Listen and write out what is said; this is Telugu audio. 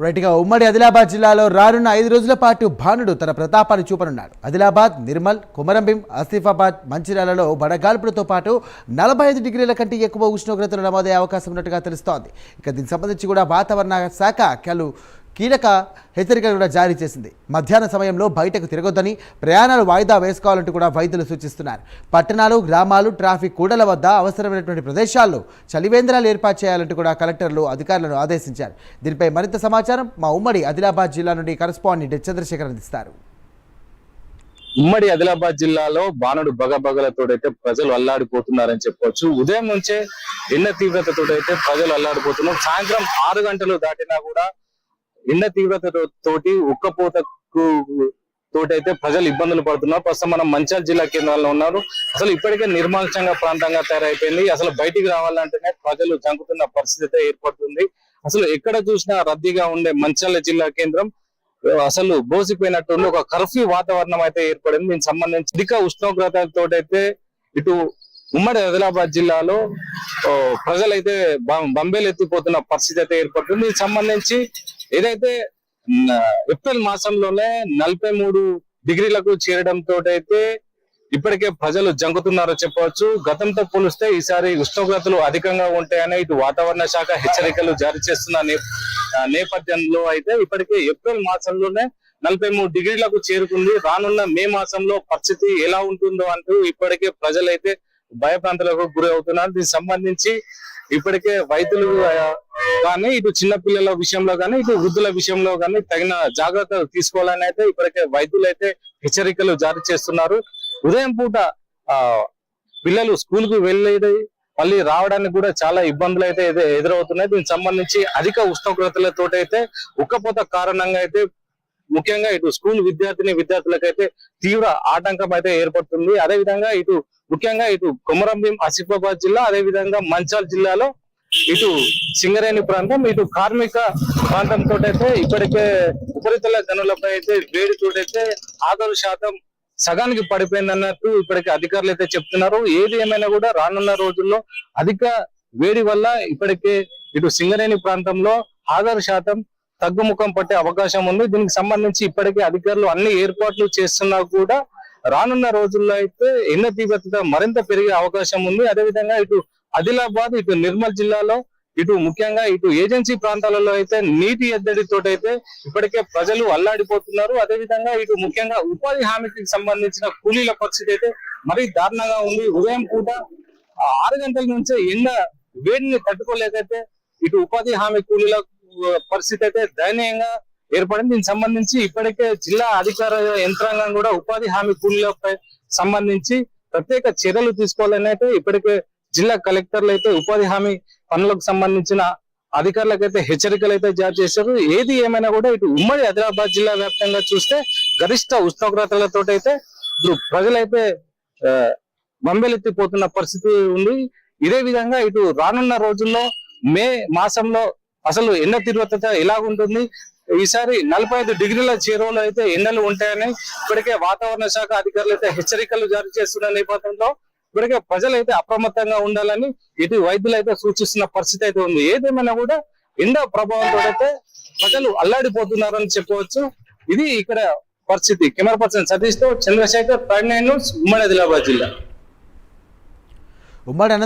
రైట్గా ఉమ్మడి ఆదిలాబాద్ జిల్లాలో రానున్న 5 రోజుల పాటు భానుడు తన ప్రతాపాన్ని చూపనున్నాడు. ఆదిలాబాద్, నిర్మల్, కొమరంభీం, ఆసిఫాబాద్, మంచిర్యాలలో వడగాల్పులతో పాటు 45 డిగ్రీల కంటే ఎక్కువ ఉష్ణోగ్రతలు నమోదయ్యే అవకాశం ఉన్నట్టుగా తెలుస్తోంది. ఇక దీనికి సంబంధించి కూడా వాతావరణ శాఖ కీలక హెచ్చరికలు కూడా జారీ చేసింది. మధ్యాహ్న సమయంలో బయటకు తిరగొద్దని, ప్రయాణాలు వాయిదా వేసుకోవాలంటూ కూడా వైద్యులు సూచిస్తున్నారు. పట్టణాలు, గ్రామాలు, ట్రాఫిక్ కూడల వద్ద అవసరమైనటువంటి ప్రదేశాల్లో చలివేంద్రాలు ఏర్పాటు చేయాలంటూ కూడా కలెక్టర్లు అధికారులను ఆదేశించారు. దీనిపై మరింత సమాచారం మా ఉమ్మడి ఆదిలాబాద్ జిల్లా నుండి కరెస్పాండెంట్ చంద్రశేఖర్ అందిస్తారు. ఉమ్మడి ఆదిలాబాద్ జిల్లాలో బాణుడు బగబగలతోడైతే ప్రజలు అల్లాడిపోతున్నారని చెప్పవచ్చు. ఉదయం నుంచే ఎండ తీవ్రతతోటైతే ప్రజలు అల్లాడిపోతున్నారు. సాయంత్రం 6 గంటలు దాటినా కూడా ఎండ తీవ్రతతోటి ఉక్కపోతకు తోటైతే ప్రజలు ఇబ్బందులు పడుతున్నారు. ప్రస్తుతం మనం మంచిర్యాల జిల్లా కేంద్రంలో ఉన్నారు. అసలు ఇప్పటికే నిర్మానుష్యంగా ప్రాంతంగా తయారైపోయింది. అసలు బయటికి రావాలంటేనే ప్రజలు జంకుతున్న పరిస్థితి ఏర్పడుతుంది. అసలు ఎక్కడ చూసినా రద్దీగా ఉండే మంచిర్యాల జిల్లా కేంద్రం అసలు బోసిపోయినట్టు ఒక కర్ఫ్యూ వాతావరణం అయితే ఏర్పడింది. దీనికి సంబంధించి అధిక ఉష్ణోగ్రతలతోటైతే ఇటు ఉమ్మడి ఆదిలాబాద్ జిల్లాలో ప్రజలైతే బంబేలు ఎత్తిపోతున్న పరిస్థితి అయితే ఏర్పడుతుంది. దీనికి సంబంధించి ఏదైతే ఏప్రిల్ మాసంలోనే 43 డిగ్రీలకు చేరడంతో అయితే ఇప్పటికే ప్రజలు జంకుతున్నారో చెప్పవచ్చు. గతంతో పోలిస్తే ఈసారి ఉష్ణోగ్రతలు అధికంగా ఉంటాయని ఇటు వాతావరణ శాఖ హెచ్చరికలు జారీ చేస్తున్న నేపథ్యంలో అయితే ఇప్పటికే ఏప్రిల్ మాసంలోనే 43 డిగ్రీలకు చేరుకుంది. రానున్న మే మాసంలో పరిస్థితి ఎలా ఉంటుందో అంటూ ఇప్పటికే ప్రజలైతే భయప్రాంతాలకు గురి అవుతున్నారు. దీనికి సంబంధించి ఇప్పటికే వైద్యులు కానీ ఇటు చిన్న పిల్లల విషయంలో కానీ ఇటు వృద్ధుల విషయంలో కానీ తగిన జాగ్రత్తలు తీసుకోవాలని అయితే ఇప్పటికే వైద్యులు అయితే హెచ్చరికలు జారీ చేస్తున్నారు. ఉదయం పూట పిల్లలు స్కూల్ కు వెళ్ళేది మళ్ళీ రావడానికి కూడా చాలా ఇబ్బందులు అయితే ఎదురవుతున్నాయి. దీనికి సంబంధించి అధిక ఉష్ణోగ్రతలతోటైతే ఉక్కపోత కారణంగా అయితే ముఖ్యంగా ఇటు స్కూల్ విద్యార్థులకైతే తీవ్ర ఆటంకం అయితే ఏర్పడుతుంది. అదేవిధంగా ఇటు ముఖ్యంగా ఇటు కొమరంభీం, ఆసిఫాబాద్ జిల్లా, అదేవిధంగా మంచిర్యాల జిల్లాలో ఇటు సింగరేణి ప్రాంతం, ఇటు కార్మిక ప్రాంతంతో అయితే ఇప్పటికే ఉపరితల గనులపై అయితే వేడితోటైతే 6% సగానికి పడిపోయింది అన్నట్టు ఇప్పటికే అధికారులు అయితే చెప్తున్నారు. ఏది ఏమైనా కూడా రానున్న రోజుల్లో అధిక వేడి వల్ల ఇప్పటికే ఇటు సింగరేణి ప్రాంతంలో 6% తగ్గుముఖం పట్టే అవకాశం ఉంది. దీనికి సంబంధించి ఇప్పటికే అధికారులు అన్ని ఏర్పాట్లు చేస్తున్నా కూడా రానున్న రోజుల్లో అయితే ఎండ తీవ్రత మరింత పెరిగే అవకాశం ఉంది. అదేవిధంగా ఇటు ఆదిలాబాద్, ఇటు నిర్మల్ జిల్లాలో ఇటు ముఖ్యంగా ఇటు ఏజెన్సీ ప్రాంతాలలో అయితే నీటి ఎద్దడితోటైతే ఇప్పటికే ప్రజలు అల్లాడిపోతున్నారు. అదేవిధంగా ఇటు ముఖ్యంగా ఉపాధి హామీకి సంబంధించిన కూలీల పరిస్థితి అయితే మరీ దారుణంగా ఉంది. ఉదయం పూట 6 గంటల నుంచే ఎండ వేడిని తట్టుకోలేకైతే ఇటు ఉపాధి హామీ కూలీల పరిస్థితి అయితే దయనీయంగా ఏర్పడింది. దీనికి సంబంధించి ఇప్పటికే జిల్లా అధికార యంత్రాంగం కూడా ఉపాధి హామీ కూలీలపై సంబంధించి ప్రత్యేక చర్యలు తీసుకోవాలని అయితే ఇప్పటికే జిల్లా కలెక్టర్లు అయితే ఉపాధి హామీ పనులకు సంబంధించిన అధికారులకైతే హెచ్చరికలు అయితే జారీ చేశారు. ఏది ఏమైనా కూడా ఇటు ఉమ్మడి ఆదిలాబాద్ జిల్లా వ్యాప్తంగా చూస్తే గరిష్ట ఉష్ణోగ్రతలతో అయితే ఇప్పుడు ప్రజలైతే బంబెలెత్తిపోతున్న పరిస్థితి ఉంది. ఇదే విధంగా ఇటు రానున్న రోజుల్లో మే మాసంలో అసలు ఎండ తీవ్రత ఎలా ఉంటుంది, ఈసారి 45 డిగ్రీల చేరువలో అయితే ఎండలు ఉంటాయని ఇప్పటికే వాతావరణ శాఖ అధికారులు అయితే హెచ్చరికలు జారీ చేస్తున్న నేపథ్యంలో ఇప్పటికే ప్రజలైతే అప్రమత్తంగా ఉండాలని ఇటు వైద్యులు అయితే సూచిస్తున్న పరిస్థితి అయితే ఉంది. ఏదేమైనా కూడా ఎండ ప్రభావంతో అయితే ప్రజలు అల్లాడిపోతున్నారని చెప్పవచ్చు. ఇది ఇక్కడ పరిస్థితి. కెమెరా పర్సన్ సతీష్ తో చంద్రశేఖర్, ప్రైమ్ 9 న్యూస్, ఉమ్మడి ఆదిలాబాద్ జిల్లా.